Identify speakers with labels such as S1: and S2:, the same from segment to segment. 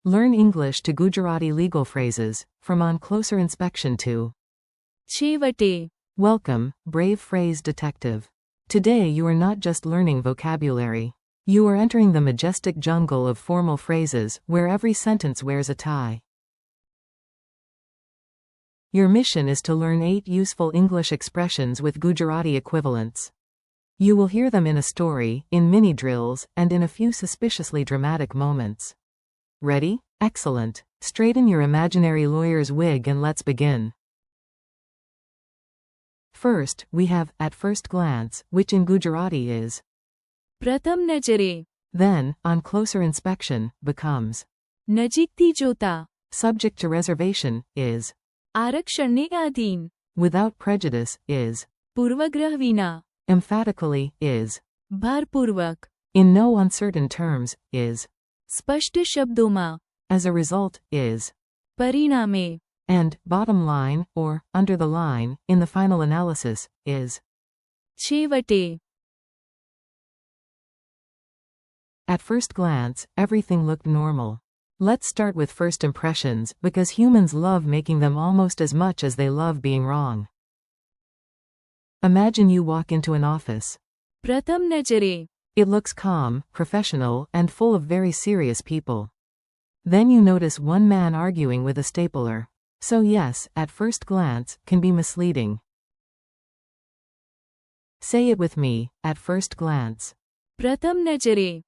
S1: Learn English to Gujarati legal phrases, from On Closer Inspection to
S2: chhevte.
S1: Welcome, brave phrase detective. Today you are not just learning vocabulary. You are entering the majestic jungle of formal phrases, where every sentence wears a tie. Your mission is to learn 8 useful English expressions with Gujarati equivalents. You will hear them in a story, in mini drills, and in a few suspiciously dramatic moments. Ready? Excellent. Straighten your imaginary lawyer's wig and let's begin. First, we have at first glance, which in Gujarati is
S2: પ્રથમ નજરે.
S1: then, on closer inspection, becomes
S2: નજીકથી જોતા.
S1: subject to reservation, is
S2: આરક્ષણને આધીન.
S1: without prejudice, is
S2: પૂર્વગ્રહ વિના.
S1: emphatically, is
S2: ભારપૂર્વક.
S1: in no uncertain terms, is
S2: સ્પષ્ટ શબ્દોમાં.
S1: as a result, is
S2: પરિણામે.
S1: and bottom line, or under the line, in the final analysis, is
S2: chhevte.
S1: At first glance, everything looked normal. Let's start with first impressions, because humans love making them almost as much as they love being wrong. Imagine you walk into an office.
S2: પ્રથમ નજરે.
S1: It looks calm, professional, and full of very serious people. Then you notice one man arguing with a stapler. So yes, at first glance, can be misleading. Say it with me, at first glance.
S2: પ્રથમ નજરે.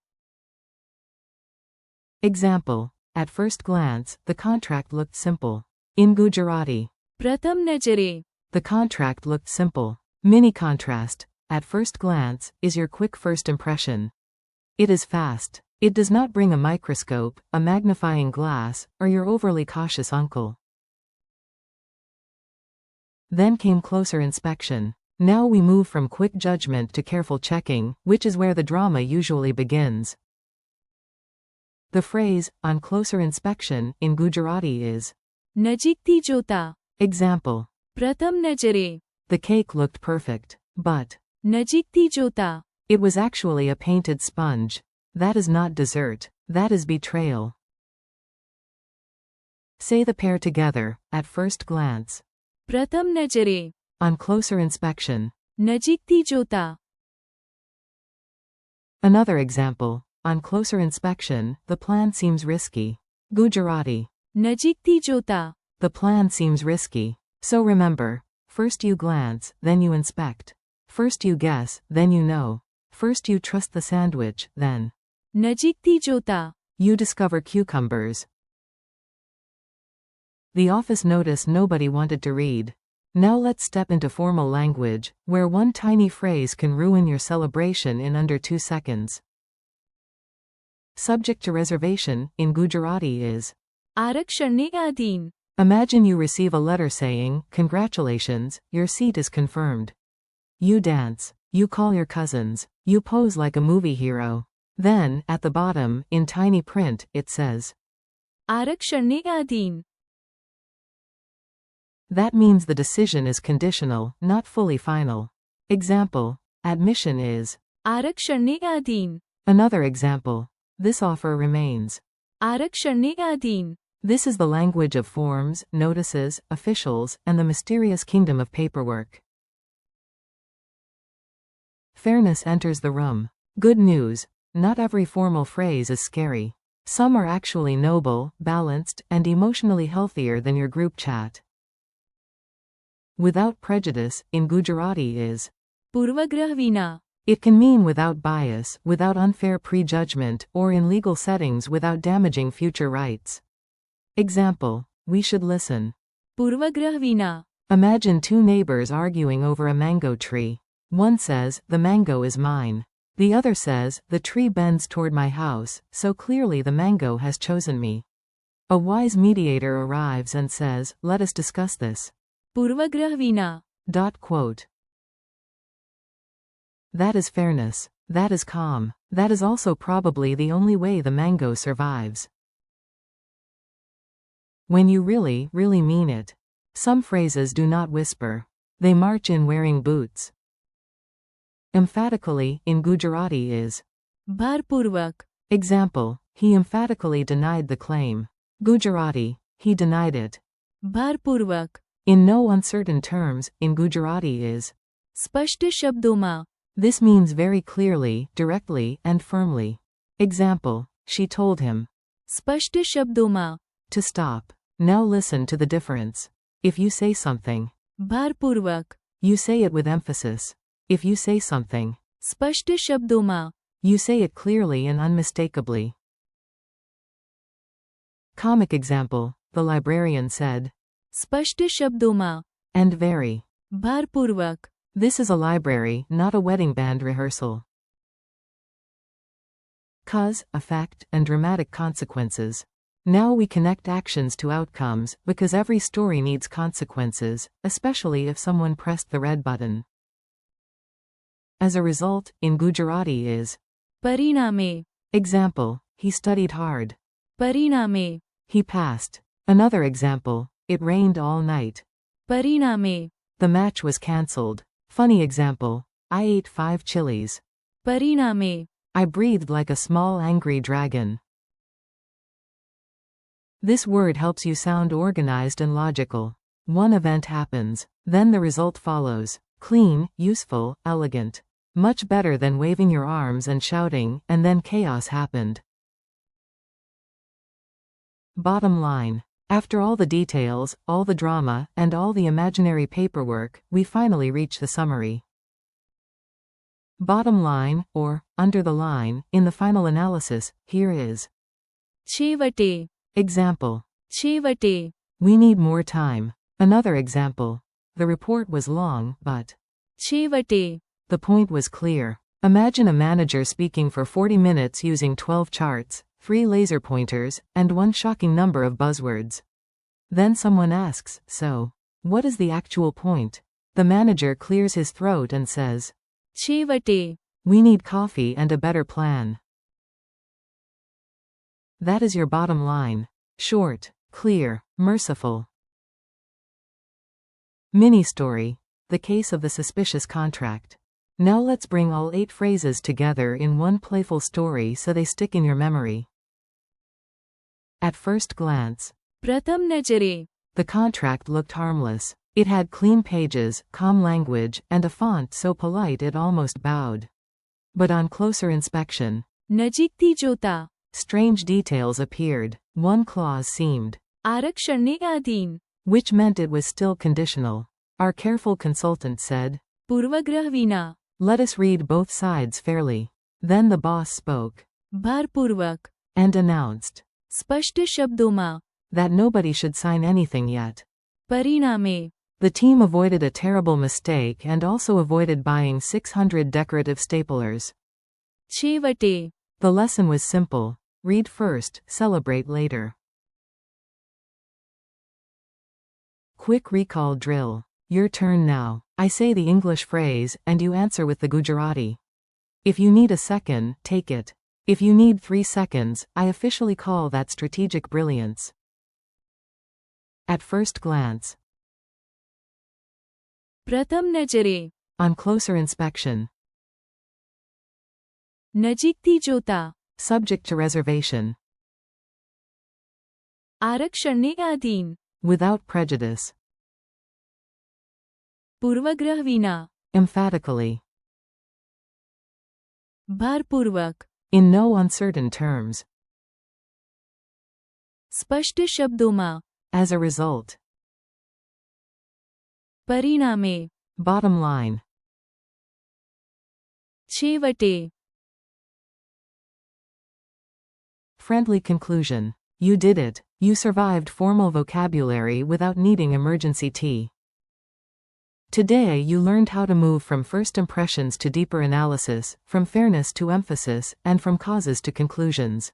S1: Example. At first glance, the contract looked simple. In Gujarati.
S2: પ્રથમ નજરે.
S1: The contract looked simple. Mini contrast. At first glance, is your quick first impression. It is fast. It does not bring a microscope, a magnifying glass, or your overly cautious uncle. Then came closer inspection. Now we move from quick judgment to careful checking, which is where the drama usually begins. The phrase, on closer inspection, in Gujarati is
S2: નજીકથી જોતા.
S1: example.
S2: પ્રથમ નજરે.
S1: The cake looked perfect. But
S2: નજીકથી જોતા.
S1: it was actually a painted sponge. That is not dessert. That is betrayal. Say the pair together, at first glance.
S2: પ્રથમ નજરે.
S1: On closer inspection.
S2: નજીકથી જોતા.
S1: Another example. On closer inspection, the plan seems risky. Gujarati.
S2: નજીકથી જોતા.
S1: The plan seems risky. So remember, first you glance, then you inspect. First you guess, then you know. First you trust the sandwich, then
S2: નજીકથી જોતા.
S1: you discover cucumbers. The office notice nobody wanted to read. Now let's step into formal language, where one tiny phrase can ruin your celebration in under 2 seconds. Subject to reservation, in Gujarati is
S2: આરક્ષણને આધીન.
S1: Imagine you receive a letter saying, congratulations, your seat is confirmed. You dance. You call your cousins. You pose like a movie hero. Then, at the bottom, in tiny print, it says
S2: આરક્ષણને આધીન.
S1: That means the decision is conditional, not fully final. Example. Admission is
S2: આરક્ષણને આધીન.
S1: another example. This offer remains.
S2: આરક્ષણને આધીન.
S1: This is the language of forms, notices, officials, and the mysterious kingdom of paperwork. Fairness enters the room. Good news. Not every formal phrase is scary. Some are actually noble, balanced, and emotionally healthier than your group chat. Without prejudice, in Gujarati is
S2: પૂર્વગ્રહ વિના.
S1: It can mean without bias, without unfair prejudgment, or in legal settings without damaging future rights. Example. We should listen.
S2: પૂર્વગ્રહ વિના.
S1: Imagine 2 neighbors arguing over a mango tree. One says, the mango is mine. The other says, the tree bends toward my house, so clearly the mango has chosen me. A wise mediator arrives and says, let us discuss this.
S2: પૂર્વગ્રહ વિના.
S1: Quote. That is fairness. That is calm. That is also probably the only way the mango survives. When you really, really mean it. Some phrases do not whisper. They march in wearing boots. Emphatically, in Gujarati is
S2: ભારપૂર્વક.
S1: example. He emphatically denied the claim. Gujarati, he denied it.
S2: ભારપૂર્વક,
S1: In no uncertain terms, in Gujarati is.
S2: સ્પષ્ટ શબ્દોમાં,
S1: This means very clearly, directly, and firmly. Example, she told him.
S2: સ્પષ્ટ શબ્દોમાં,
S1: To stop. Now listen to the difference. If you say something,
S2: ભારપૂર્વક,
S1: you say it with emphasis. If you say something,
S2: સ્પષ્ટ શબ્દોમાં,
S1: you say it clearly and unmistakably. Comic example, the librarian said.
S2: સ્પષ્ટ શબ્દોમાં,
S1: And very.
S2: ભારપૂર્વક,
S1: This is a library, not a wedding band rehearsal. Cause, effect, and dramatic consequences. Now we connect actions to outcomes, because every story needs consequences, especially if someone pressed the red button. As a result, in Gujarati is.
S2: પરિણામે,
S1: Example, he studied hard.
S2: પરિણામે,
S1: He passed. Another example, it rained all night.
S2: પરિણામે,
S1: The match was cancelled. Funny example, I ate 5 chilies.
S2: પરિણામે,
S1: I breathed like a small angry dragon. This word helps you sound organized and logical. One event happens, then the result follows. Clean, useful, elegant. Much better than waving your arms and shouting, and then chaos happened. Bottom line. After all the details, all the drama, and all the imaginary paperwork, we finally reach the summary. Bottom line, or, under the line, in the final analysis, here is.
S2: છેવટે,
S1: Example.
S2: છેવટે,
S1: We need more time. Another example. The report was long, but.
S2: છેવટે,
S1: The point was clear. Imagine a manager speaking for 40 minutes using 12 charts, 3 laser pointers, and one shocking number of buzzwords. Then someone asks, so, what is the actual point? The manager clears his throat and says,
S2: છેવટે,
S1: we need coffee and a better plan. That is your bottom line. Short, clear, merciful. Mini story. The case of the suspicious contract. Now let's bring all 8 phrases together in one playful story so they stick in your memory. At first glance,
S2: પ્રથમ નજરે,
S1: the contract looked harmless. It had clean pages, calm language, and a font so polite it almost bowed. But on closer inspection,
S2: નજીકથી જોતા,
S1: strange details appeared. One clause seemed,
S2: આરક્ષણને આધીન,
S1: which meant it was still conditional. Our careful consultant said,
S2: પૂર્વગ્રહ વિના,
S1: let us read both sides fairly. Then the boss spoke.
S2: ભારપૂર્વક,
S1: And announced.
S2: સ્પષ્ટ શબ્દોમાં,
S1: That nobody should sign anything yet.
S2: પરિણામે,
S1: The team avoided a terrible mistake and also avoided buying 600 decorative staplers.
S2: છેવટે,
S1: The lesson was simple. Read first, celebrate later. Quick recall drill. Your turn now. I say the English phrase, and you answer with the Gujarati. If you need a second, take it. If you need 3 seconds, I officially call that strategic brilliance. At first glance.
S2: પ્રથમ નજરે,
S1: On closer inspection.
S2: નજીકથી જોતા,
S1: Subject to reservation.
S2: આરક્ષણને આધીન,
S1: Without prejudice.
S2: પૂર્વગ્રહ વિના,
S1: Emphatically.
S2: ભારપૂર્વક,
S1: In no uncertain terms.
S2: સ્પષ્ટ શબ્દોમાં,
S1: As a result.
S2: પરિણામે,
S1: Bottom line.
S2: છેવટે,
S1: Friendly conclusion. You did it. You survived formal vocabulary without needing emergency tea. Today you learned how to move from first impressions to deeper analysis, from fairness to emphasis, and from causes to conclusions.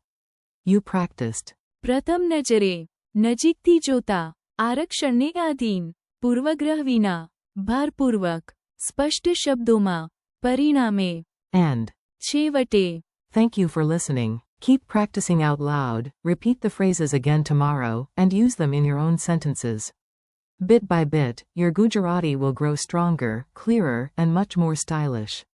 S1: You practiced.
S2: પ્રથમ નજરે, નજીકથી જોતા, આરક્ષણને આધીન, પૂર્વગ્રહ વિના, ભારપૂર્વક, સ્પષ્ટ શબ્દોમાં, પરિણામે,
S1: And.
S2: છેવટે.
S1: Thank you for listening. Keep practicing out loud, repeat the phrases again tomorrow, and use them in your own sentences. Bit by bit, your Gujarati will grow stronger, clearer, and much more stylish.